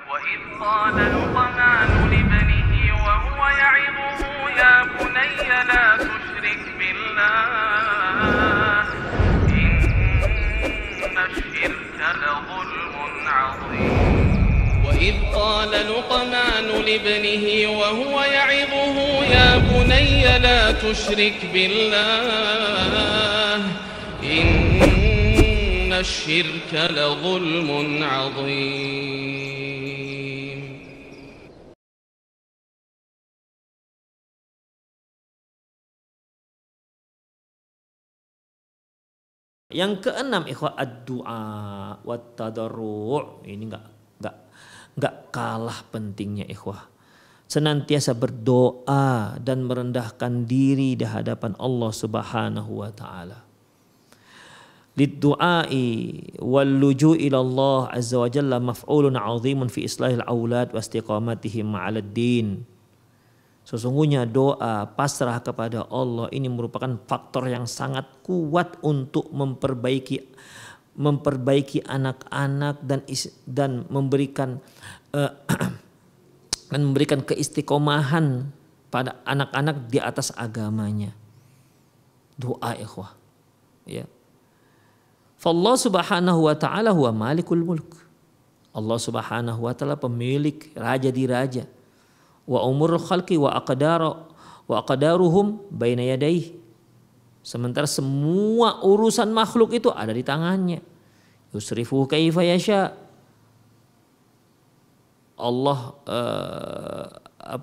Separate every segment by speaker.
Speaker 1: وإذ قال لقمان لابنه وهو يعظه يا بني لا تشرك بالله إن الشرك لظلم عظيم وإذ قال لقمان لابنه وهو يعظه يا بني لا تشرك بالله إن الشرك لظلم عظيم.
Speaker 2: Yang keenam, ikhwah, ad-du'a wat tadarru'. Ini enggak kalah pentingnya, ikhwah. Senantiasa berdoa dan merendahkan diri di hadapan Allah Subhanahu wa taala. Lid-du'ai wal luju' ila Allah azza wa jalla maf'ulun 'azimun fi islahil aulad wa istiqamatihim 'alad din. Sesungguhnya doa pasrah kepada Allah ini merupakan faktor yang sangat kuat untuk memperbaiki anak-anak dan memberikan keistiqomahan pada anak-anak di atas agamanya. Doa, ikhwah. Ya. Fallah subhanahu wa ta'ala huwa malikul mulk. Allah subhanahu wa ta'ala pemilik raja di raja. Wa umurul khalqi wa aqdaruhum baina yadayhi. Sementara semua urusan makhluk itu ada di tangannya. Yusrifu kaifa yasha. Allah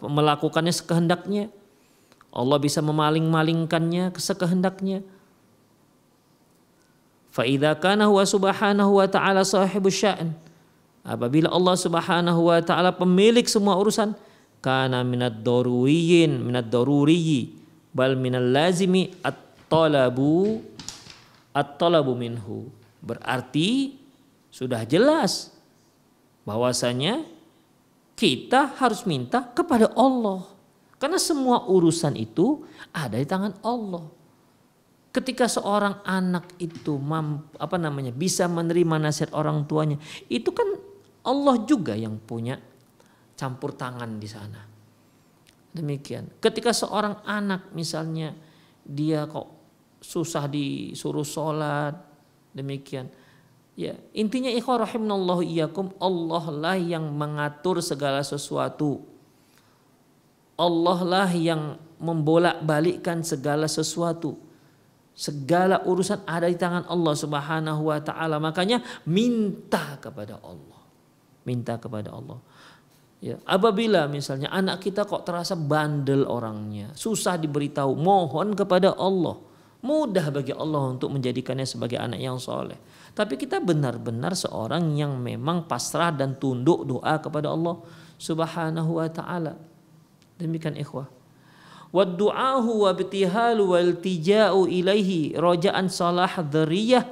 Speaker 2: melakukannya sekehendaknya. Allah bisa memaling-malingkannya sekehendaknya. Fa idza kana huwa subhanahu wa ta'ala sahibus sya'n. Apabila Allah subhanahu wa ta'ala pemilik semua urusan, kana minad daruriyyi bal minal lazimi at-talabu minhu. Berarti sudah jelas bahwasanya kita harus minta kepada Allah, karena semua urusan itu ada di tangan Allah. Ketika seorang anak itu bisa menerima nasihat orang tuanya, itu kan Allah juga yang punya campur tangan di sana. Demikian. Ketika seorang anak misalnya dia kok susah disuruh sholat, demikian. Ya, intinya ikhwah rahimanallahu iyyakum, Allah lah yang mengatur segala sesuatu. Allah lah yang membolak-balikkan segala sesuatu. Segala urusan ada di tangan Allah Subhanahu wa taala. Makanya minta kepada Allah. Minta kepada Allah. Ya, apabila misalnya anak kita kok terasa bandel orangnya, susah diberitahu, mohon kepada Allah. Mudah bagi Allah untuk menjadikannya sebagai anak yang soleh. Tapi kita benar-benar seorang yang memang pasrah dan tunduk doa kepada Allah Subhanahu wa ta'ala. Demikian ikhwah. Waddu'ahu wa btihalu wal tija'u ilaihi raja'an salah dzarriyah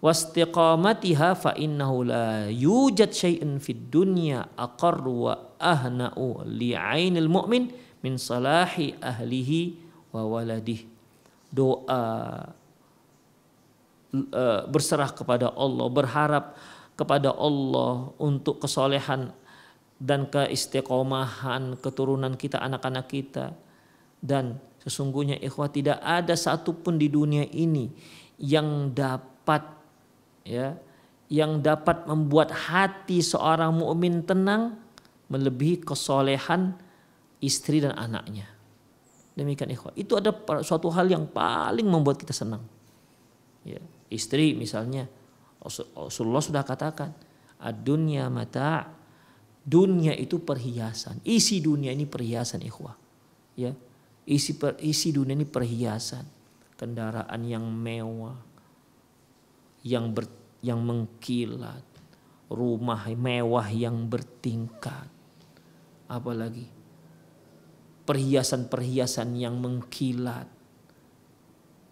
Speaker 2: wastiqamatiha fa innahu la yujad syai'un fid dunya aqarru wa ahna'u li'ainil mu'min min salahi ahlihi wa waladih. Doa, berserah kepada Allah, berharap kepada Allah untuk kesolehan dan keistiqomahan keturunan kita, anak-anak kita. Dan sesungguhnya ikhwah, tidak ada satupun di dunia ini yang dapat membuat hati seorang mukmin tenang melebihi kesolehan istri dan anaknya. Demikian ikhwah. Itu ada suatu hal yang paling membuat kita senang. Ya, istri misalnya, Rasulullah sudah katakan, ad-dunya mata', dunia itu perhiasan. Isi dunia ini perhiasan ikhwah. Ya, isi dunia ini perhiasan. Kendaraan yang mewah, yang mengkilat, rumah mewah yang bertingkat, apalagi perhiasan-perhiasan yang mengkilat,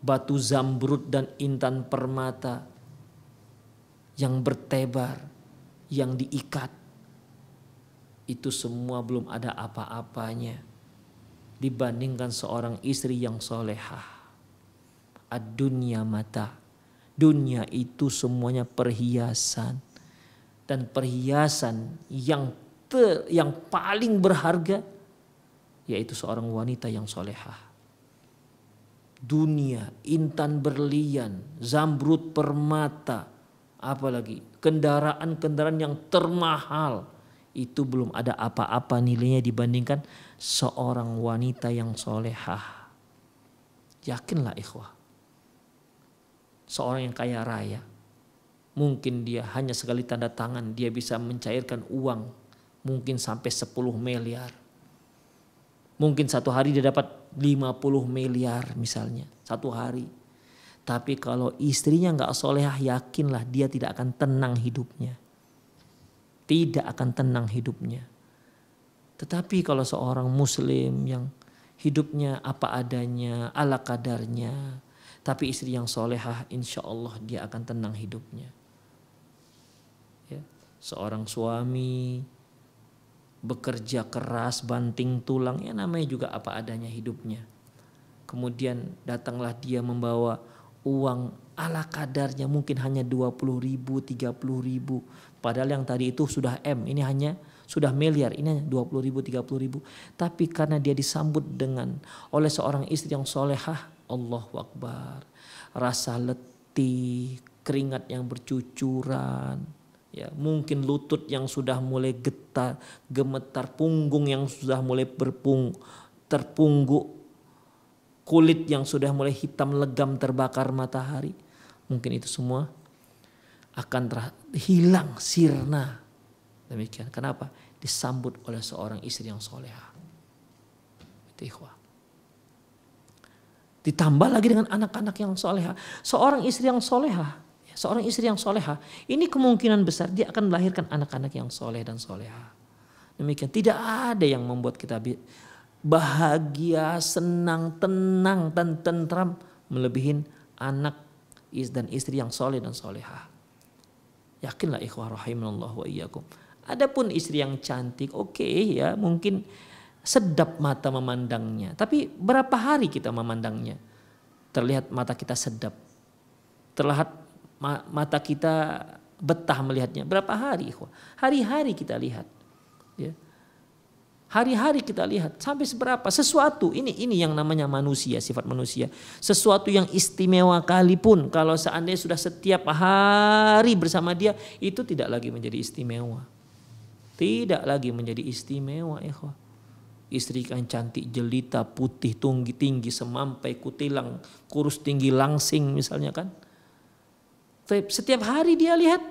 Speaker 2: batu zamrud dan intan permata yang bertebar, yang diikat, itu semua belum ada apa-apanya dibandingkan seorang istri yang solehah. Ad-dunya mata', dunia itu semuanya perhiasan. dan perhiasan yang paling berharga, yaitu seorang wanita yang solehah. Dunia, intan berlian, zamrud permata, apalagi kendaraan-kendaraan yang termahal, itu belum ada apa-apa nilainya dibandingkan seorang wanita yang solehah. Yakinlah ikhwah, seorang yang kaya raya, mungkin dia hanya sekali tanda tangan dia bisa mencairkan uang mungkin sampai 10 miliar. Mungkin satu hari dia dapat 50 miliar misalnya, satu hari. Tapi kalau istrinya gak solehah, yakinlah dia tidak akan tenang hidupnya. Tidak akan tenang hidupnya. Tetapi kalau seorang muslim yang hidupnya apa adanya, ala kadarnya, tapi istri yang solehah, insya Allah dia akan tenang hidupnya. Ya. Seorang suami bekerja keras, banting tulang, ya namanya juga apa adanya hidupnya. Kemudian datanglah dia membawa uang ala kadarnya, mungkin hanya 20 ribu, 30 ribu. Padahal yang tadi itu sudah M, ini hanya sudah miliar, ini hanya 20 ribu, 30 ribu. Tapi karena dia disambut oleh seorang istri yang solehah, Allahu Akbar. Rasa letih, keringat yang bercucuran, ya, mungkin lutut yang sudah mulai gemetar, punggung yang sudah mulai terpungguk, kulit yang sudah mulai hitam legam terbakar matahari. Mungkin itu semua akan hilang sirna. Demikian. Kenapa? Disambut oleh seorang istri yang solehah. Itu ikhwah. Ditambah lagi dengan anak-anak yang solehah. Seorang istri yang solehah, ini kemungkinan besar dia akan melahirkan anak-anak yang soleh dan solehah. Demikian. Tidak ada yang membuat kita bahagia, senang, tenang, dan tentram melebihin anak dan istri yang soleh dan solehah. Yakinlah ikhwah rahimanallah wa iyyakum. Adapun istri yang cantik, oke, ya, mungkin sedap mata memandangnya. Tapi berapa hari kita memandangnya? Terlihat mata kita sedap. Terlihat mata kita betah melihatnya. Berapa hari? Hari-hari kita lihat. Ya. Hari-hari kita lihat. Sampai seberapa? Sesuatu. Ini yang namanya manusia, sifat manusia. Sesuatu yang istimewa kalipun, kalau seandainya sudah setiap hari bersama dia, itu tidak lagi menjadi istimewa. Tidak lagi menjadi istimewa, ikhwah. Istri kan cantik, jelita, putih, tinggi, semampai, kutilang, kurus, tinggi, langsing misalnya kan. Setiap hari dia lihat,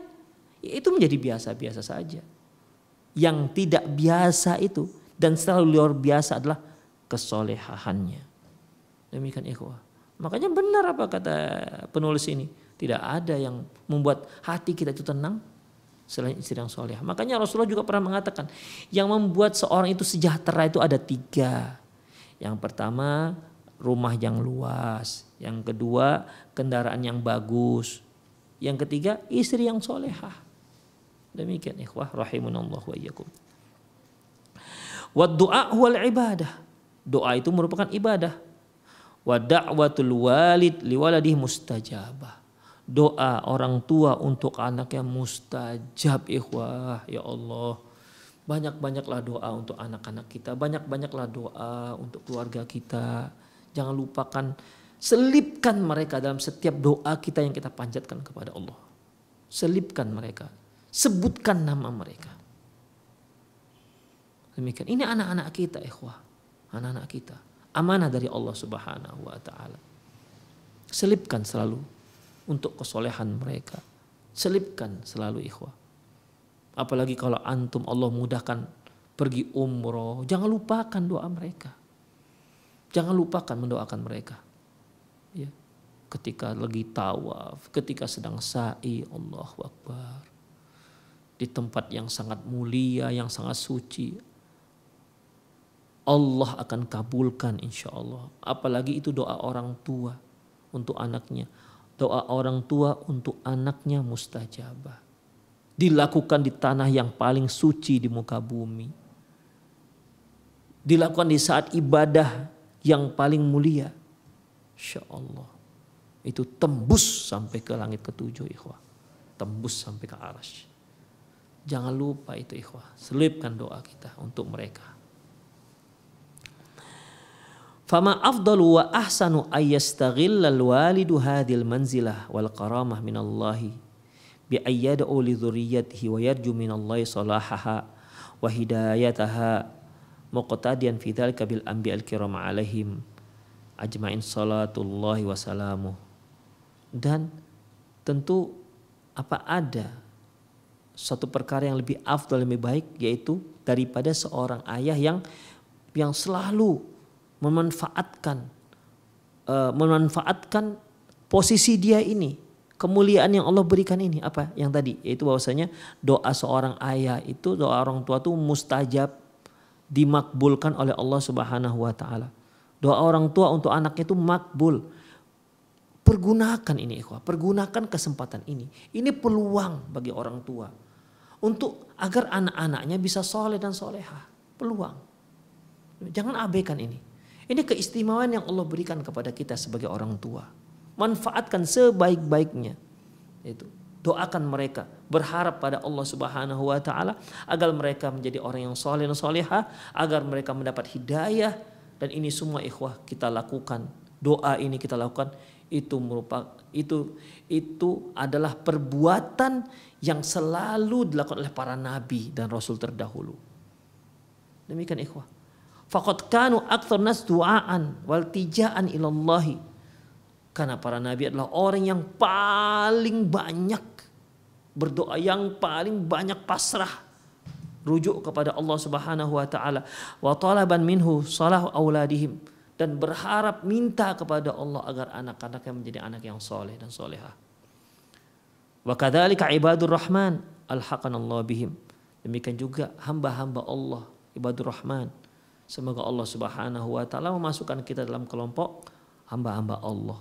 Speaker 2: itu menjadi biasa-biasa saja. Yang tidak biasa itu dan selalu luar biasa adalah kesolehahannya. Demikian ikhwah. Makanya benar apa kata penulis ini. Tidak ada yang membuat hati kita itu tenang selain istri yang soleh. Makanya Rasulullah juga pernah mengatakan, yang membuat seorang itu sejahtera itu ada 3. Yang pertama, rumah yang luas. Yang kedua, kendaraan yang bagus. Yang ketiga, istri yang solehah. Demikian ikhwah rahimunallah wa iyyakum. Wa du'a wal ibadah. Doa itu merupakan ibadah. Wa da'watul walid liwaladih mustajabah. Doa orang tua untuk anaknya mustajab, ikhwah. Ya Allah, banyak-banyaklah doa untuk anak-anak kita, banyak-banyaklah doa untuk keluarga kita. Jangan lupakan, selipkan mereka dalam setiap doa kita yang kita panjatkan kepada Allah. Selipkan mereka, sebutkan nama mereka. Demikian. Ini anak-anak kita, ikhwah. Anak-anak kita, amanah dari Allah Subhanahu wa taala. Selipkan selalu untuk kesolehan mereka. Selipkan selalu, ikhwah. Apalagi kalau antum Allah mudahkan pergi umroh, jangan lupakan doa mereka. Jangan lupakan mendoakan mereka. Ya. Ketika lagi tawaf, ketika sedang sa'i, Allahu Akbar. Di tempat yang sangat mulia, yang sangat suci, Allah akan kabulkan insya Allah. Apalagi itu doa orang tua untuk anaknya. Doa orang tua untuk anaknya mustajabah. Dilakukan di tanah yang paling suci di muka bumi. Dilakukan di saat ibadah yang paling mulia. Insya Allah. Itu tembus sampai ke langit ke-7, ikhwah. Tembus sampai ke arasy. Jangan lupa itu ikhwah. Selipkan doa kita untuk mereka. Fama afdalu wa ahsanu ayyastaghillal walidu hadhil manzilah wal karamah minallahi bi ayyad'u li dzurriyyatihi wa yarju minallahi salahaha wa hidayataha muqtadiyan fi dzalika bil anbiya'il kiram alaihim ajma'in salatullahi wa salamuh. Dan tentu ada suatu perkara yang lebih afdal, lebih baik, yaitu daripada seorang ayah yang selalu memanfaatkan posisi dia ini, kemuliaan yang Allah berikan ini. Apa yang tadi, yaitu bahwasanya doa seorang ayah itu, doa orang tua itu mustajab, dimakbulkan oleh Allah Subhanahu wa taala. Doa orang tua untuk anaknya itu makbul. Pergunakan ini ikhwah, pergunakan kesempatan ini. Ini peluang bagi orang tua untuk agar anak-anaknya bisa soleh dan solehah. Peluang. Jangan abaikan ini. Ini keistimewaan yang Allah berikan kepada kita sebagai orang tua. Manfaatkan sebaik-baiknya. Itu. Doakan mereka, berharap pada Allah Subhanahu wa taala agar mereka menjadi orang yang soleh dan solehah, agar mereka mendapat hidayah. Dan ini semua ikhwah kita lakukan. Doa ini kita lakukan, itu adalah perbuatan yang selalu dilakukan oleh para nabi dan rasul terdahulu. Demikian ikhwah. Faqad kanu aktsar nas du'aan wal tijaan ilallahi. Karena para nabi adalah orang yang paling banyak berdoa, yang paling banyak pasrah, rujuk kepada Allah Subhanahu wa taala, wa talaban minhu salah auladihim, dan berharap minta kepada Allah agar anak-anaknya menjadi anak yang soleh dan solehah. Wa kadzalika ibadur rahman alhaqanallahu bihim. Demikian juga hamba-hamba Allah, ibadur rahman. Semoga Allah Subhanahu wa taala memasukkan kita dalam kelompok hamba-hamba Allah.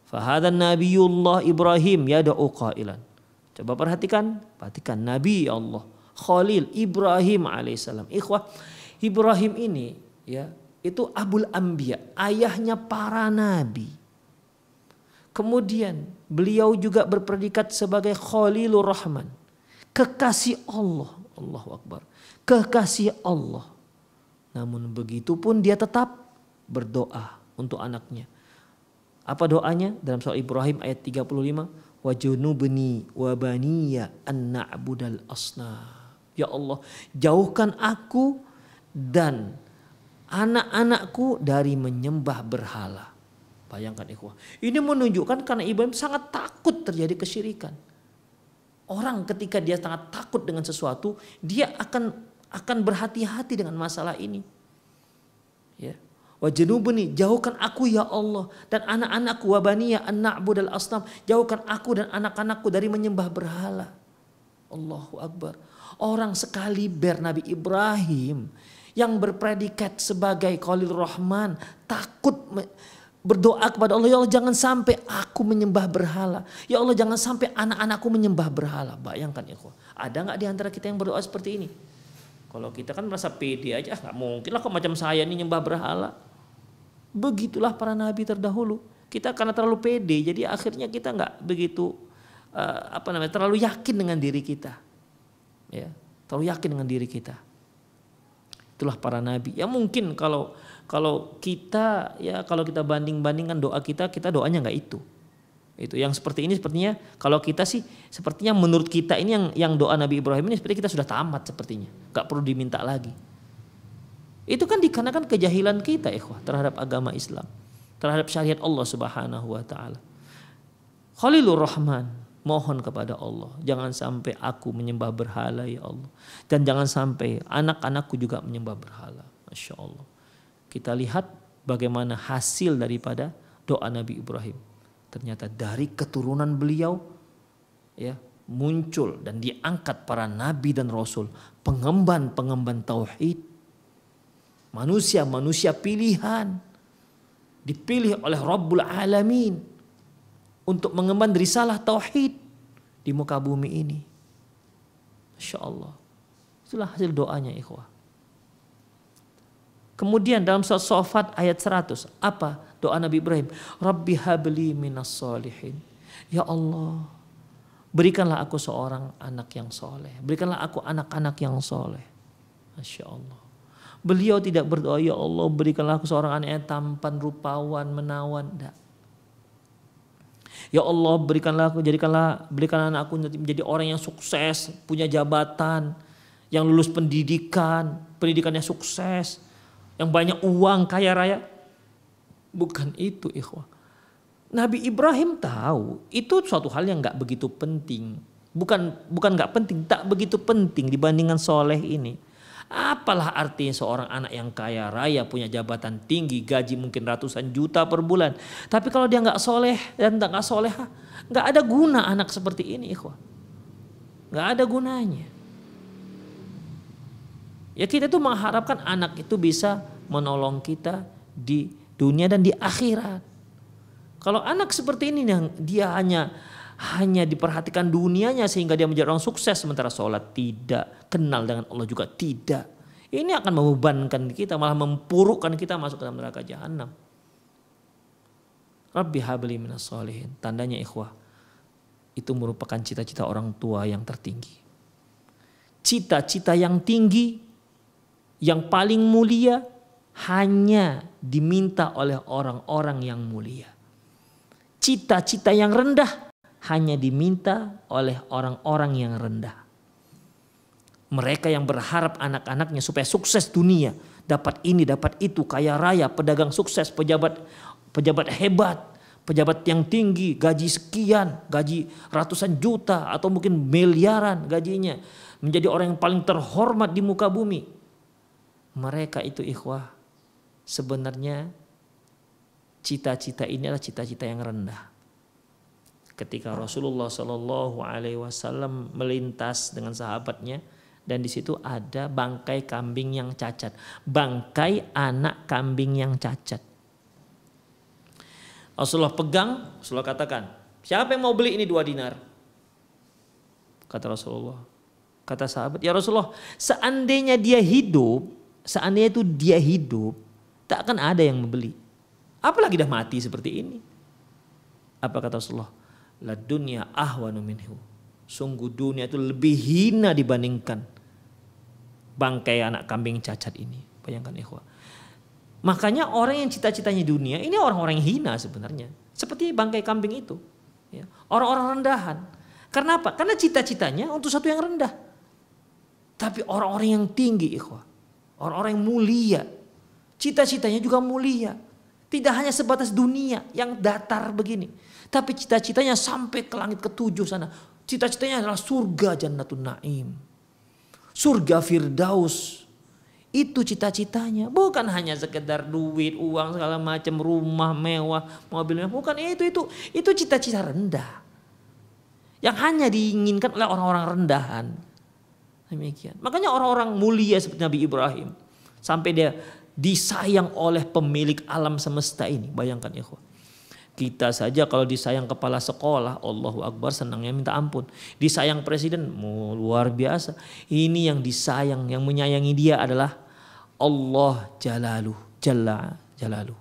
Speaker 2: Fa hadan nabiyullah Ibrahim yad'u qailan. Coba perhatikan Nabi Allah Khalil Ibrahim alaihissalam. Ikhwah, Ibrahim ini ya, itu Abul Anbiya, ayahnya para nabi. Kemudian beliau juga berpredikat sebagai Khalilur Rahman, kekasih Allah. Allahu Akbar, kekasih Allah. Namun begitu pun dia tetap berdoa untuk anaknya. Apa doanya? Dalam surah Ibrahim ayat 35, wa junubni wa baniya an na'budal asnam. Ya Allah, jauhkan aku dan anak-anakku dari menyembah berhala. Bayangkan ikhwah. Ini menunjukkan karena Ibrahim sangat takut terjadi kesyirikan. Orang ketika dia sangat takut dengan sesuatu, dia akan berhati-hati dengan masalah ini. Ya. Wa junubni, jauhkan aku ya Allah dan anak-anakku, wa baniya an na'budal asnam, jauhkan aku dan anak-anakku dari menyembah berhala. Allahu Akbar. Orang sekaliber Nabi Ibrahim yang berpredikat sebagai Khalilur Rahman takut berdoa kepada Allah, ya Allah jangan sampai aku menyembah berhala. Ya Allah jangan sampai anak-anakku menyembah berhala. Bayangkan ya, ada nggak di antara kita yang berdoa seperti ini? Kalau kita kan merasa pede aja, nggak mungkin lah kok macam saya ini nyembah berhala. Begitulah para nabi terdahulu. Kita karena terlalu pede, jadi akhirnya kita nggak begitu terlalu yakin dengan diri kita. Ya, terlalu yakin dengan diri kita. Itulah para nabi. Ya mungkin kalau kita banding-bandingkan doa kita doanya nggak itu. Itu yang seperti ini sepertinya kalau kita sih sepertinya menurut kita ini yang doa Nabi Ibrahim ini seperti kita sudah tamat sepertinya, nggak perlu diminta lagi. Itu kan dikarenakan kejahilan kita ikhwah terhadap agama Islam, terhadap syariat Allah Subhanahu wa taala. Khalilur Rahman, mohon kepada Allah, jangan sampai aku menyembah berhala ya Allah, dan jangan sampai anak-anakku juga menyembah berhala. Masya Allah. Kita lihat bagaimana hasil daripada doa Nabi Ibrahim. Ternyata dari keturunan beliau ya muncul dan diangkat para nabi dan rasul, pengemban tauhid, manusia pilihan, dipilih oleh Rabbul Alamin untuk mengemban risalah tauhid di muka bumi ini. Masya Allah. Itulah hasil doanya ikhwah. Kemudian dalam surat Shafat ayat 100, apa doa Nabi Ibrahim? Rabbi habli minas solihin. Ya Allah, Berikanlah aku seorang anak yang soleh. Berikanlah aku anak-anak yang soleh. Masya Allah. Beliau tidak berdoa, ya Allah berikanlah aku seorang anak yang tampan, rupawan, menawan. Tidak. Ya Allah berikanlah anakku menjadi orang yang sukses, punya jabatan, yang lulus pendidikannya sukses, yang banyak uang, kaya raya. Bukan itu ikhwah. Nabi Ibrahim tahu itu suatu hal yang gak begitu penting. Bukan gak penting, tak begitu penting dibandingkan soleh ini. Apalah artinya seorang anak yang kaya raya, punya jabatan tinggi, gaji mungkin ratusan juta per bulan. Tapi kalau dia gak soleh dan gak soleha, gak ada guna anak seperti ini ikhwah. Gak ada gunanya. Ya kita tuh mengharapkan anak itu bisa menolong kita di dunia dan di akhirat. Kalau anak seperti ini yang dia hanya diperhatikan dunianya sehingga dia menjadi orang sukses sementara sholat tidak, kenal dengan Allah juga tidak. Ini akan membebankan kita, malah mempurukkan kita masuk ke dalam neraka jahanam. Rabbi habli minas sholihin. Tandanya ikhwah, itu merupakan cita-cita orang tua yang tertinggi. Cita-cita yang tinggi, yang paling mulia hanya diminta oleh orang-orang yang mulia. Cita-cita yang rendah hanya diminta oleh orang-orang yang rendah. Mereka yang berharap anak-anaknya supaya sukses dunia, dapat ini, dapat itu, kaya raya, pedagang sukses, pejabat hebat, pejabat yang tinggi, gaji sekian, gaji ratusan juta atau mungkin miliaran gajinya, menjadi orang yang paling terhormat di muka bumi. Mereka itu ikhwah, sebenarnya cita-cita ini adalah cita-cita yang rendah. Ketika Rasulullah Shallallahu Alaihi Wasallam melintas dengan sahabatnya dan di situ ada bangkai kambing yang cacat, bangkai anak kambing yang cacat. Rasulullah pegang, Rasulullah katakan, siapa yang mau beli ini 2 dinar? Kata Rasulullah, kata sahabat, ya Rasulullah, seandainya dia hidup, tak akan ada yang membeli. Apalagi dah mati seperti ini. Apa kata Rasulullah? La dunya ahwanu minhu. Sungguh dunia itu lebih hina dibandingkan bangkai anak kambing cacat ini. Bayangkan ikhwah. Makanya orang yang cita-citanya dunia ini orang-orang yang hina sebenarnya. Seperti bangkai kambing itu. Ya. Orang-orang rendahan. Karena apa? Karena cita-citanya untuk satu yang rendah. Tapi orang-orang yang tinggi ikhwah. Orang-orang yang mulia. Cita-citanya juga mulia. Tidak hanya sebatas dunia yang datar begini. Tapi cita-citanya sampai ke langit ke-7 sana. Cita-citanya adalah surga Jannatun Naim. Surga Firdaus. Itu cita-citanya. Bukan hanya sekedar duit, uang, segala macam, rumah mewah, mobil mewah. Bukan itu. Itu cita-cita rendah. Yang hanya diinginkan oleh orang-orang rendahan. Demikian. Makanya orang-orang mulia seperti Nabi Ibrahim. Sampai dia disayang oleh pemilik alam semesta ini. Bayangkan ya. Kita saja kalau disayang kepala sekolah, Allahu Akbar, senangnya minta ampun. Disayang presiden, luar biasa. Ini yang disayang, yang menyayangi dia adalah Allah Jalla Jalaluh.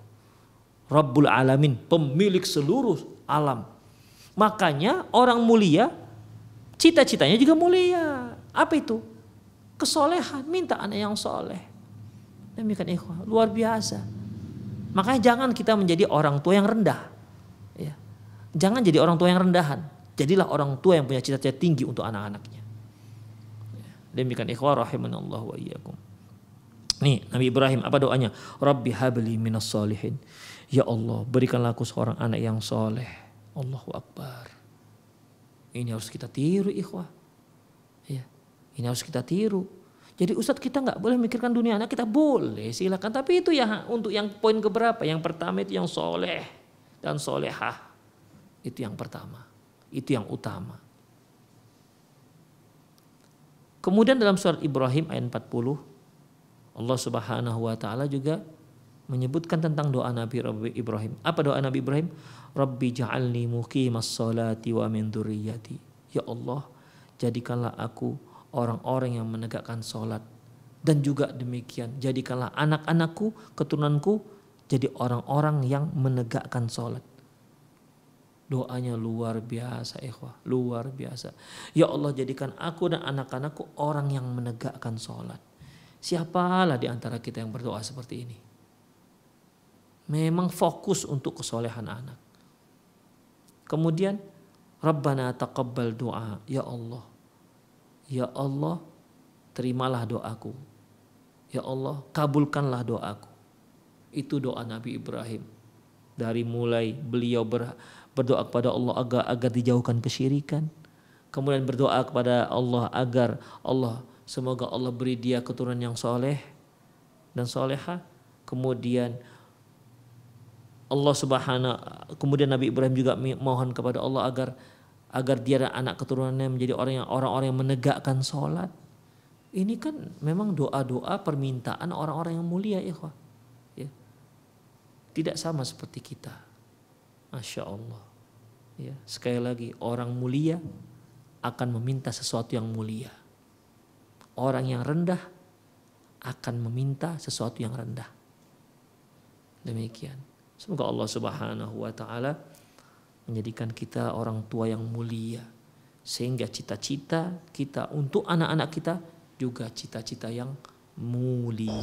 Speaker 2: Rabbul Alamin, pemilik seluruh alam. Makanya orang mulia, cita-citanya juga mulia. Apa itu? Kesolehan, minta anak yang soleh. Demikian ikhwah, luar biasa. Makanya jangan kita menjadi orang tua yang rendah. Ya. Jangan jadi orang tua yang rendahan. Jadilah orang tua yang punya cita-cita tinggi untuk anak-anaknya. Ya. Demikian ikhwah rahimanallahu wa iyyakum. Nih Nabi Ibrahim apa doanya? Rabbi habli minas solihin. Ya Allah berikanlah aku seorang anak yang soleh. Allahu Akbar. Ini harus kita tiru ikhwah. Ya. Ini harus kita tiru. Jadi Ustadz kita nggak boleh mikirkan dunia anak kita, boleh silakan. Tapi itu ya untuk yang poin keberapa? Yang pertama itu yang soleh dan solehah. Itu yang pertama. Itu yang utama. Kemudian dalam surat Ibrahim ayat 40 Allah Subhanahu wa taala juga menyebutkan tentang doa Nabi Ibrahim. Apa doa Nabi Ibrahim? Rabbi ja'alni muqimas sholati wa min dzurriyyati. Ya Allah, jadikanlah aku orang-orang yang menegakkan sholat. Dan juga demikian, jadikanlah anak-anakku, keturunanku jadi orang-orang yang menegakkan sholat. Doanya luar biasa ikhwah, luar biasa. Ya Allah, jadikan aku dan anak-anakku orang yang menegakkan sholat. Siapalah di antara kita yang berdoa seperti ini? Memang fokus untuk kesolehan anak. Kemudian Rabbana taqabbal doa. Ya Allah, terimalah doaku. Ya Allah, kabulkanlah doaku. Itu doa Nabi Ibrahim. Dari mulai beliau berdoa kepada Allah agar dijauhkan kesyirikan. Kemudian berdoa kepada Allah agar semoga Allah beri dia keturunan yang soleh dan soleha. Kemudian kemudian Nabi Ibrahim juga mohon kepada Allah agar dia dan anak keturunannya menjadi orang-orang yang menegakkan sholat. Ini kan memang doa-doa permintaan orang-orang yang mulia, ikhwah. Ya. Tidak sama seperti kita. Masya Allah. Ya. Sekali lagi, orang mulia akan meminta sesuatu yang mulia. Orang yang rendah akan meminta sesuatu yang rendah. Demikian. Semoga Allah Subhanahu wa taala menjadikan kita orang tua yang mulia, sehingga cita-cita kita untuk anak-anak kita juga cita-cita yang mulia.